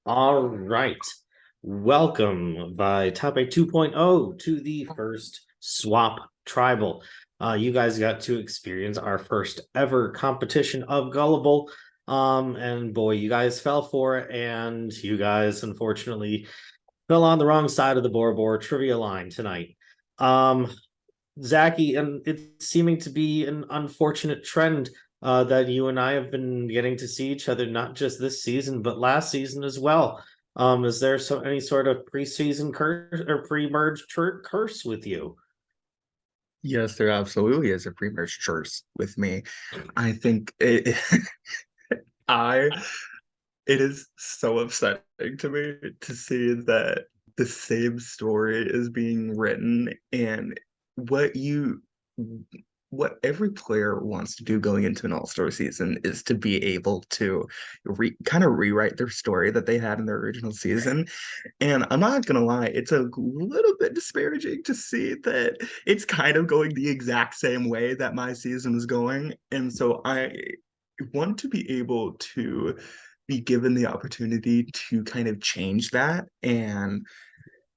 All right. Welcome Vaitape 2.0 to the first swap tribal. You guys got to experience our first ever competition of Gullible. And boy, you guys fell for it, and you guys unfortunately fell on the wrong side of the Bora trivia line tonight. Um, Zachy, and it's seeming to be an unfortunate trend that you and I have been getting to see each other not just this season but last season as well. Is there any sort of preseason curse or pre-merge curse with you? Yes, there absolutely is a pre-merge curse with me. I think I it is so upsetting to me to see that the same story is being written and what you what every player wants to do going into an all-star season is to be able to kind of rewrite their story that they had in their original season. And I'm not gonna lie, it's a little bit disparaging to see that it's kind of going the exact same way that my season is going. And so I want to be able to be given the opportunity to kind of change that and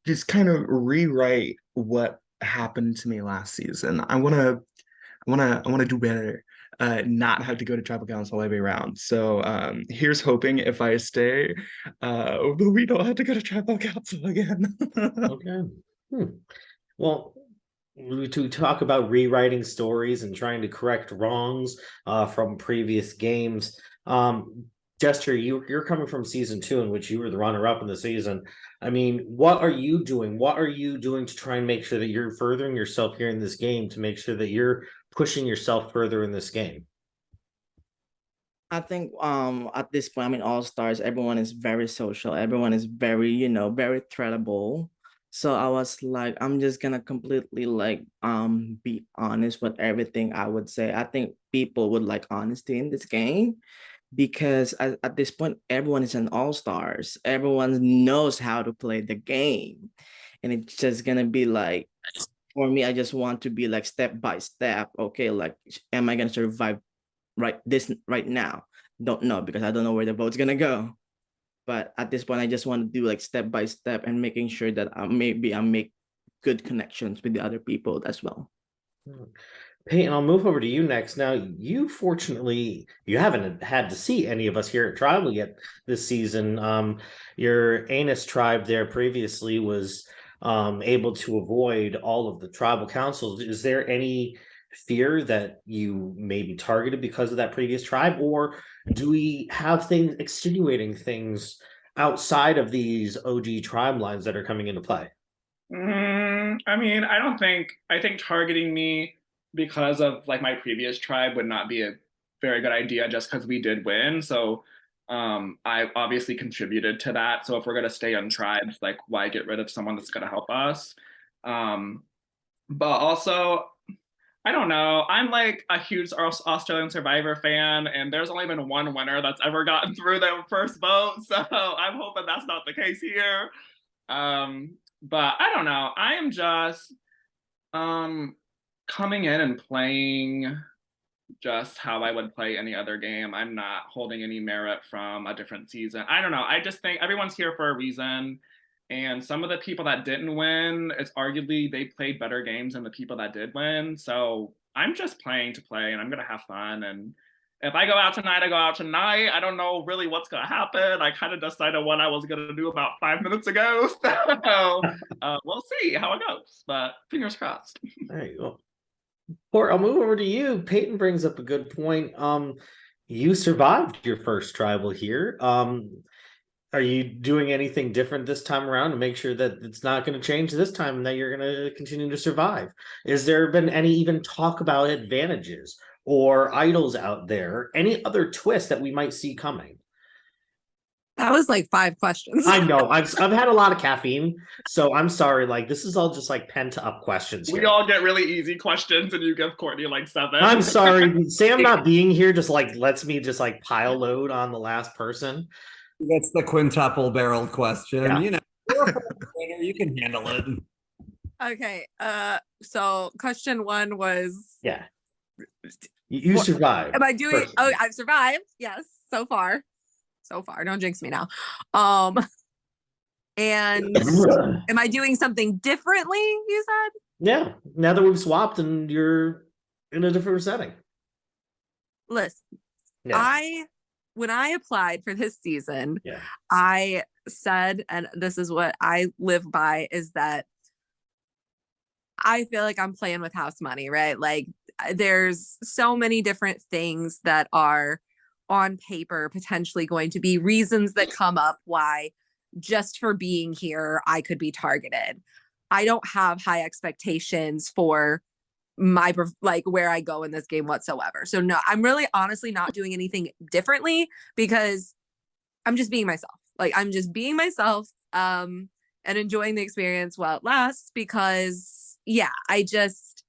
just kind of rewrite what happened to me last season. I want to do better. Not have to go to tribal council every round. So here's hoping if I stay, we don't have to go to tribal council again. Okay. Hmm. Well, to talk about rewriting stories and trying to correct wrongs from previous games. Jester, you're coming from season two, in which you were the runner-up in the season. I mean, what are you doing? What are you doing to try and make sure that you're furthering yourself here in this game to make sure that you're pushing yourself further in this game? I think at this point, I mean, All Stars, everyone is very social. Everyone is very, very threadable. So I was like, I'm just gonna completely like be honest with everything I would say. I think people would like honesty in this game because at this point, everyone is an All Stars. Everyone knows how to play the game. And it's just gonna be like, for me, I just want to be like step by step. Okay, like, am I gonna survive right now? Don't know because I don't know where the vote's gonna go. But at this point, I just want to do like step by step and making sure that maybe I make good connections with the other people as well. Peyton, I'll move over to you next. Now, you fortunately you haven't had to see any of us here at Tribal yet this season. Your Anus tribe there previously was able to avoid all of the tribal councils. Is there any fear that you may be targeted because of that previous tribe, or do we have things extenuating things outside of these OG tribe lines that are coming into play? I mean, I think targeting me because of like my previous tribe would not be a very good idea just because we did win. So I obviously contributed to that. So if we're gonna stay on tribes, like why get rid of someone that's gonna help us? Um, but also I don't know. I'm like a huge Australian Survivor fan, and there's only been one winner that's ever gotten through their first vote. So I'm hoping that's not the case here. But I don't know. I am just um coming in and playing just how I would play any other game. I'm not holding any merit from a different season. I don't know. I just think everyone's here for a reason. And some of the people that didn't win, it's arguably they played better games than the people that did win. So I'm just playing to play and I'm gonna have fun. And if I go out tonight, I go out tonight. I don't know really what's gonna happen. I kind of decided what I was gonna do about 5 minutes ago. So we'll see how it goes. But fingers crossed. There you go. Or I'll move over to you. Peyton brings up a good point. You survived your first tribal here. Are you doing anything different this time around to make sure that it's not going to change this time and that you're going to continue to survive? Is there been any even talk about advantages or idols out there? Any other twist that we might see coming? That was like five questions. I know I've had a lot of caffeine, so I'm sorry. Like this is all just like pent up questions We here. all get really easy questions, and you give Courtney like seven. I'm sorry. Sam not being here just like lets me just like pile load on the last person. That's the quintuple barreled question. Yeah. You know, you're a winner, you can handle it. Okay. So question one was, Yeah. You survived. am I doing? First. Oh, I've survived. Yes, so far. so far. Don't jinx me now. And am I doing something differently, you said? Yeah, now that we've swapped and you're in a different setting. Listen, Yeah. when I applied for this season, Yeah. I said, and this is what I live by, is that I feel like I'm playing with house money, right? Like there's so many different things that are on paper potentially going to be reasons that come up why just for being here, I could be targeted. I don't have high expectations for my like where I go in this game whatsoever. So no, I'm really honestly not doing anything differently because I'm just being myself. Like I'm just being myself and enjoying the experience while it lasts because yeah, I just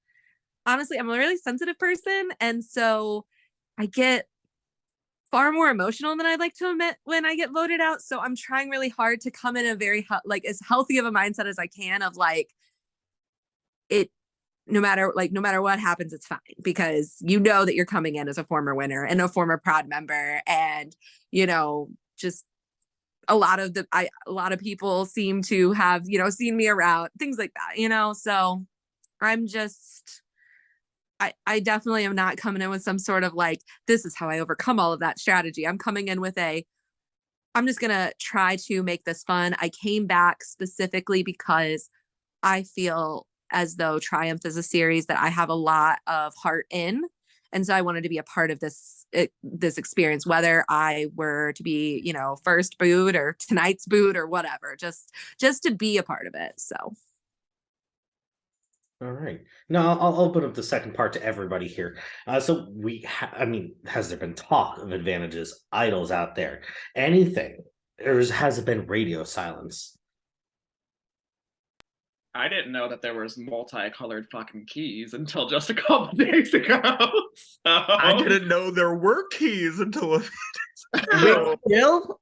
honestly I'm a really sensitive person and so I get far more emotional than I'd like to admit when I get voted out. So I'm trying really hard to come in a very like as healthy of a mindset as I can of like it no matter what happens, it's fine because you know that you're coming in as a former winner and a former proud member and you know just a lot of people seem to have seen me around things like that so I'm just I definitely am not coming in with some sort of like this is how I overcome all of that strategy. I'm coming in with I'm just gonna try to make this fun. I came back specifically because I feel as though Triumph is a series that I have a lot of heart in. And so I wanted to be a part of this experience, whether I were to be, first boot or tonight's boot or whatever, just to be a part of it. So. All right. Now I'll open up the second part to everybody here. So has there been talk of advantages, idols out there, anything, or has it been radio silence? I didn't know that there was multicolored fucking keys until just a couple days ago. So I didn't know there were keys until a few days ago. Still?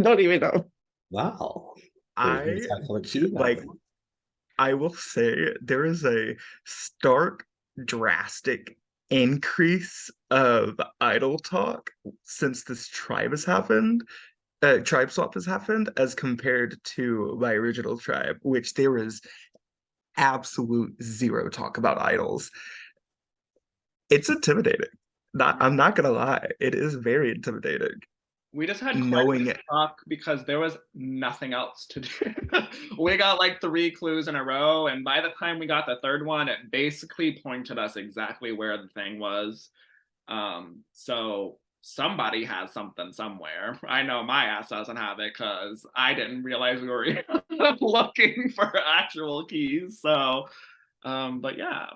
Don't even know. Wow. I will say there is a stark, drastic increase of idol talk since this tribe swap has happened as compared to my original tribe, which there was absolute zero talk about idols. It's intimidating. I'm not gonna lie, it is very intimidating. We just had knowing it talk because there was nothing else to do. We got like 3 clues in a row, and by the time we got the third one, it basically pointed us exactly where the thing was. So somebody has something somewhere. I know my ass doesn't have it because I didn't realize we were looking for actual keys. So, but yeah.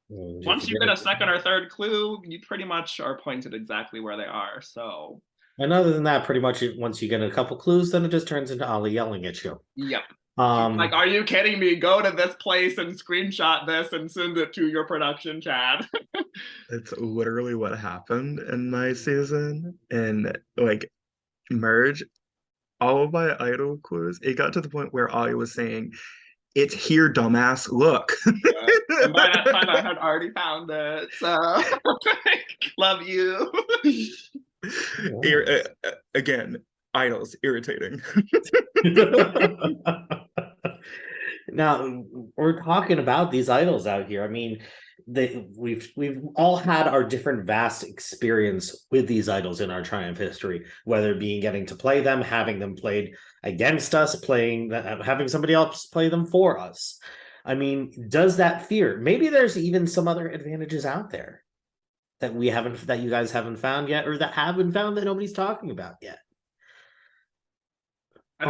Once you get a second or third clue, you pretty much are pointed exactly where they are. So. And other than that, pretty much once you get a couple clues, then it just turns into Ollie yelling at you. Yep. Like, are you kidding me? Go to this place and screenshot this and send it to your production, Chad. It's literally what happened in my season. And like merge all of my idol clues. It got to the point where Ollie was saying, "It's here, dumbass. Look." And by that time, I had already found it. So, love you. Again, idols irritating. Now we're talking about these idols out here. I mean, we've all had our different vast experience with these idols in our Triumph history, whether it being getting to play them, having them played against us, having somebody else play them for us. I mean, does that fear? Maybe there's even some other advantages out there that you guys haven't found yet, or that have been found that nobody's talking about yet. I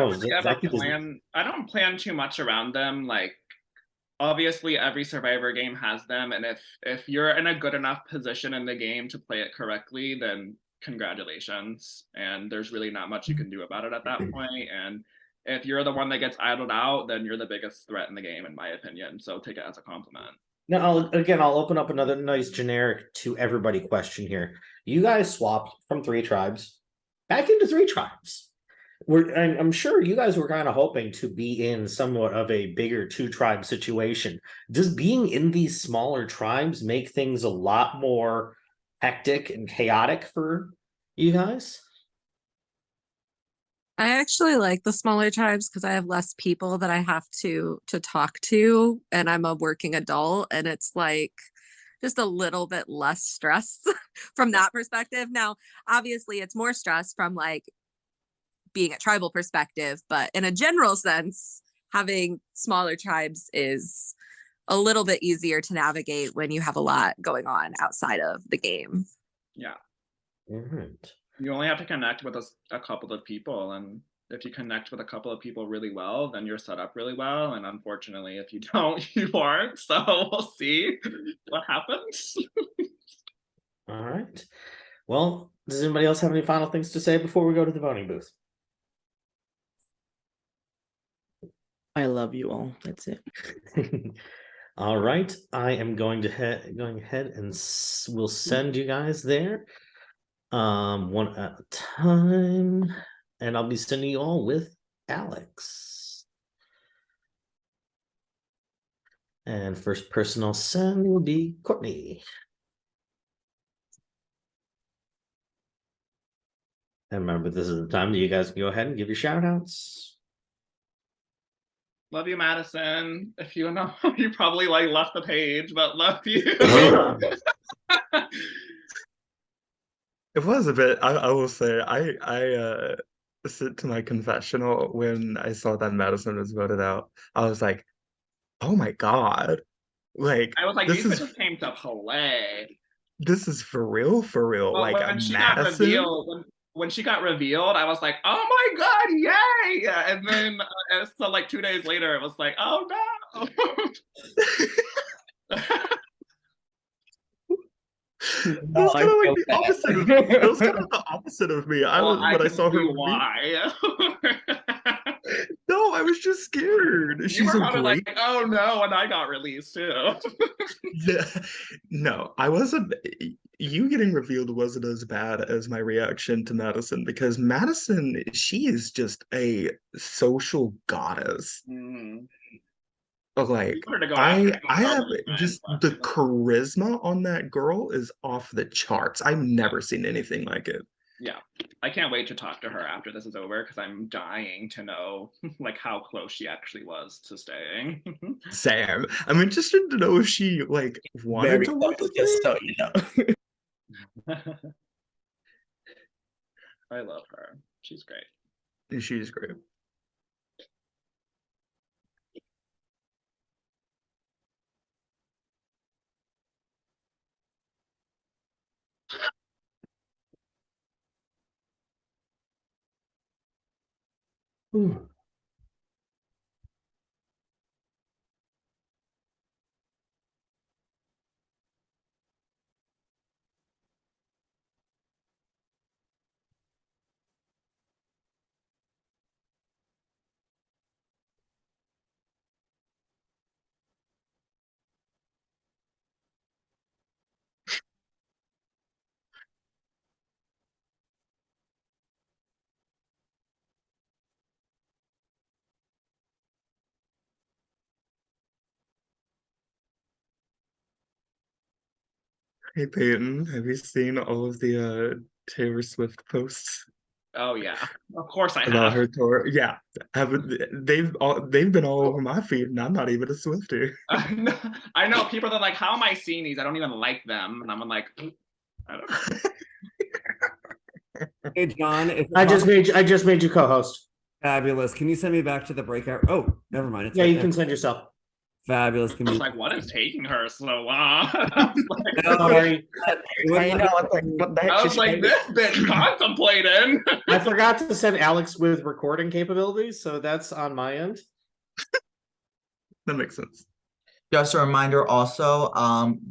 don't plan too much around them. Like, obviously, every Survivor game has them, and if you're in a good enough position in the game to play it correctly, then congratulations. And there's really not much you can do about it at that point. And if you're the one that gets idled out, then you're the biggest threat in the game, in my opinion. So take it as a compliment. Now, I'll open up another nice generic to everybody question here. You guys swapped from 3 tribes back into 3 tribes. I'm sure you guys were kind of hoping to be in somewhat of a bigger 2-tribe situation. Does being in these smaller tribes make things a lot more hectic and chaotic for you guys? I actually like the smaller tribes because I have less people that I have to talk to, and I'm a working adult, and it's like just a little bit less stress from that perspective. Now, obviously, it's more stress from like being a tribal perspective, but in a general sense, having smaller tribes is a little bit easier to navigate when you have a lot going on outside of the game. Yeah. All right. You only have to connect with a couple of people, and if you connect with a couple of people really well, then you're set up really well. And unfortunately, if you don't, you aren't. So we'll see what happens. All right. Well, does anybody else have any final things to say before we go to the voting booth? I love you all. That's it. All right. I am going ahead and we'll send you guys there. One at a time. And I'll be sending you all with Alex. And first person I'll send will be Courtney. And remember, this is the time that you guys can go ahead and give your shout outs. Love you, Madison. If you know, you probably like left the page, but love you. It was a bit. I will say. I sit to my confessional when I saw that Madison was voted out. I was like, oh my god, like I was like, this these is bitches came to play. this is for real, for real. Well, Like when she got Madison. revealed, when she got revealed, I was like, oh my god, yay! And then so like 2 days later, it was like, oh no. It was kind of like the opposite. It was kind of the opposite of me. I was when I saw her. Why? No, I was just scared. You She's were a probably great. like, oh no, and I got released too. No, I wasn't. You getting revealed wasn't as bad as my reaction to Madison because Madison, she is just a social goddess. Mm. Like You wanted to go after her I so have many times just last the season. charisma on that girl is off the charts. I've never seen anything like it. Yeah, I can't wait to talk to her after this is over because I'm dying to know like how close she actually was to staying. Sam, I'm interested to know if she like wanted Very to work close, with just me. so you know. I love her. She's great. She's great. Ooh. Hey Peyton, have you seen all of the Taylor Swift posts Oh yeah, of course I about have. her tour? Yeah, they've been all over my feed, and I'm not even a Swiftie. I know people that are like, how am I seeing these? I don't even like them, and I'm like, I don't know. Hey, John. If I just made you co-host. fabulous. Can you send me back to the breakout? Oh, never mind. It's Yeah, right you there. can send yourself. Fabulous. Can I was you? like, what is taking her so long? I was like, Sorry. I know what the heck I was she's like, saying. this bitch contemplating. I forgot to send Alex with recording capabilities, so that's on my end. That makes sense. Just a reminder also,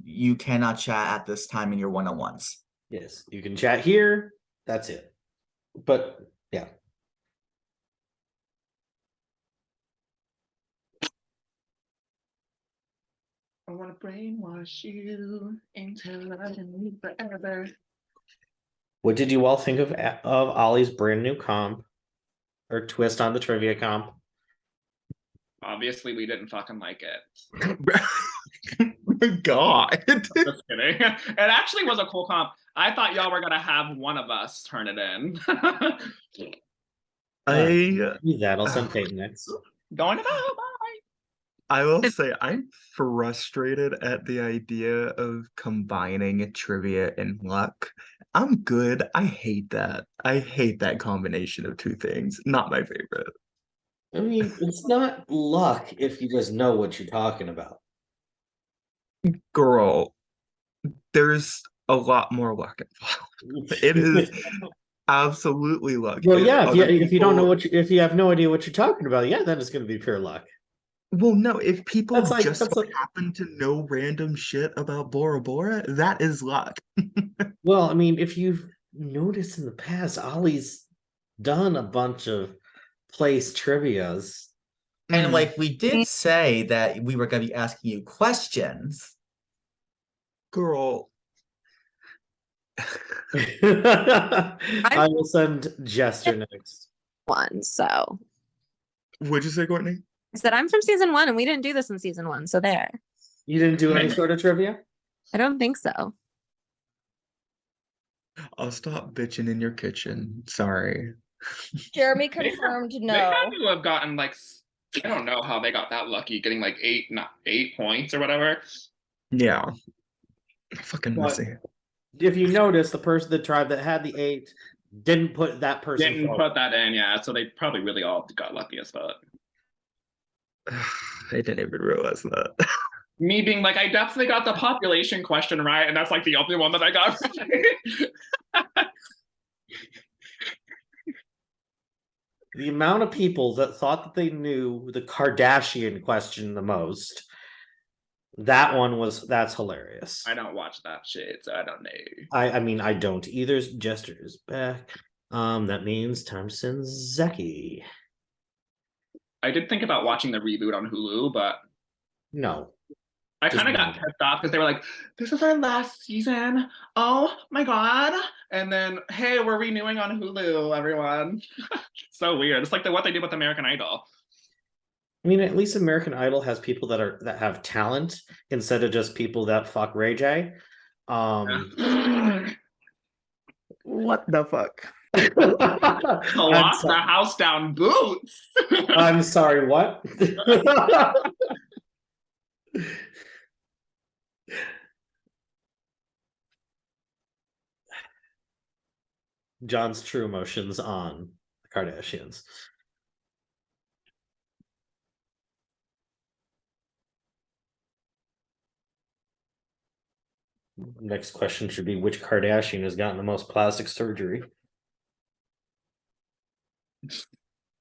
you cannot chat at this time in your one-on-ones. Yes, you can chat here. That's it. But yeah. I want to brainwash you into loving me forever. What did you all think of Ollie's brand new comp or twist on the trivia comp? Obviously, we didn't fucking like it. My God. Just kidding. It actually was a cool comp. I thought y'all were gonna have one of us turn it in. I Do that. I'll send Peyton next. Going to go. Bye. I will say I'm frustrated at the idea of combining trivia and luck. I'm good. I hate that. I hate that combination of two things. Not my favorite. I mean, it's not luck if you just know what you're talking about. Girl, there's a lot more luck involved. It is absolutely luck. Well, If yeah, other if you don't know people- if you have no idea what you're talking about, yeah, then it's going to be pure luck. Well, no, if people That's like- just that's so like- happen to know random shit about Bora Bora, that is luck. Well, I mean, if you've noticed in the past, Ollie's done a bunch of place trivias. And Mhm. like we did say that we were gonna be asking you questions. Girl, I will send Jester next. One, so what'd you say, Courtney? I said I'm from season 1 and we didn't do this in season 1, so there. You didn't do any sort of trivia? I don't think so. I'll stop bitching in your kitchen. Sorry. Jeremy They have- confirmed They no. had to have gotten like I don't know how they got that lucky, getting like 8 points or whatever. Yeah. Fucking What? messy. If you notice, the tribe that had the 8 didn't put that person Didn't forward. put that in, yeah. So they probably really all got lucky as fuck. I didn't even realize that. Me being like, I definitely got the population question right, and that's like the only one that I got right. The amount of people that thought that they knew the Kardashian question the most, that's hilarious. I don't watch that shit, so I don't know. I mean, I don't either. Jester is back. That means time to send Zeki. I did think about watching the reboot on Hulu, but No. I Just kind of got no. pissed off because they were like, "This is our last season. Oh my god!" And then, "Hey, we're renewing on Hulu, everyone." So weird. It's like what they did with American Idol. I mean, at least American Idol has people that have talent instead of just people that fuck Ray J. What the fuck? Lock the house down, boots. I'm sorry, what? John's true emotions on the Kardashians. Next question should be which Kardashian has gotten the most plastic surgery?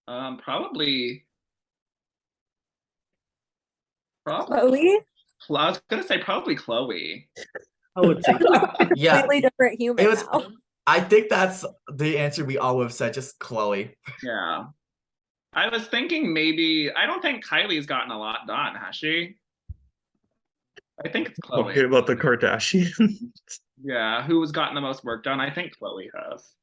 Probably. Chloe? I was gonna say probably Chloe. I would say Yeah, Completely different human it was. now. I think that's the answer we all would have said, just Chloe. Yeah. I was thinking maybe I don't think Kylie's gotten a lot done, has she? I think it's Chloe. Talking about the Kardashians. Yeah, who has gotten the most work done? I think Chloe has.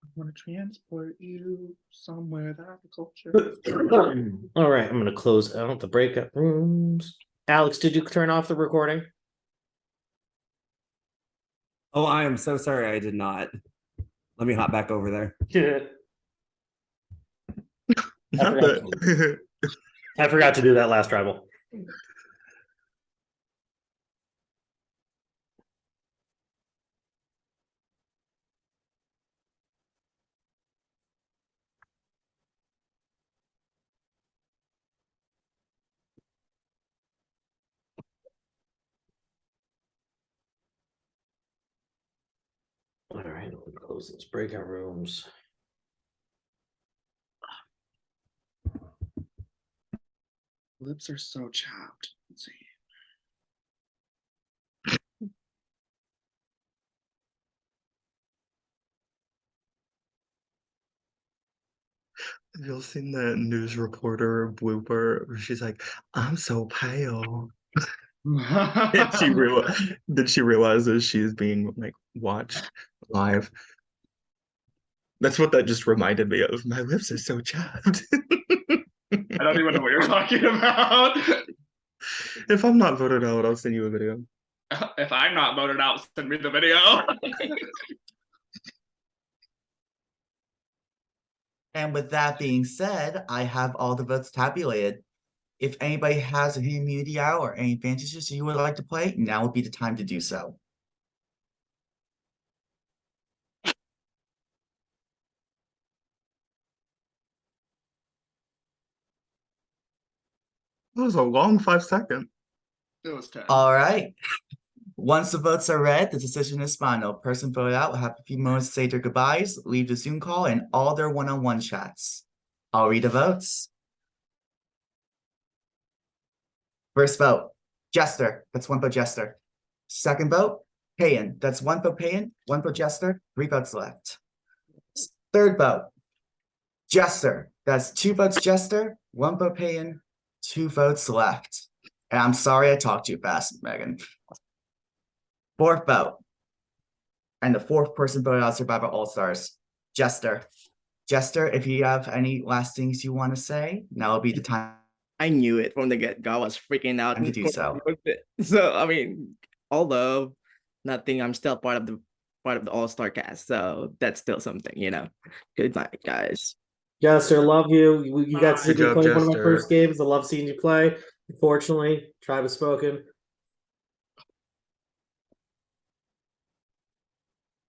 I want to transport you somewhere that the culture. All right, I'm gonna close out the breakout rooms. Alex, did you turn off the recording? Oh, I am so sorry I did not. Let me hop back over there. Yeah. Not that. I forgot to do that last tribal. All right, we'll close those breakout rooms. Lips are so chapped. Let's see. Have you all seen the news reporter blooper where she's like, I'm so pale. And then she realizes she's being like watched live. That's what that just reminded me of. My lips are so chapped. I don't even know what you're talking about. If I'm not voted out, I'll send you a video. If I'm not voted out, send me the video. And with that being said, I have all the votes tabulated. If anybody has any immunity out or any advantages you would like to play, now would be the time to do so. That was a long 5 seconds. It was 10. All right. Once the votes are read, the decision is final. Person voted out will have a few moments to say their goodbyes, leave the Zoom call, and all their one-on-one chats. I'll read the votes. First vote, Jester. That's 1 vote Jester. Second vote, Payan. That's 1 vote Payan, 1 vote Jester, 3 votes left. Third vote, Jester. That's 2 votes Jester, 1 vote Payan, 2 votes left. And I'm sorry I talked too fast, Megan. Fourth vote. And the fourth person voted out Survivor All-Stars, Jester. Jester, if you have any last things you want to say, now will be the time. I knew it from the get-go. I was freaking out. Time to do so. So I mean, although nothing, I'm still part of the All-Star cast. So that's still something, you know. Good night, guys. Jester, love you. You got to see Good me job, play one of my Jester. first games. I love seeing you play. Unfortunately, tribe has spoken.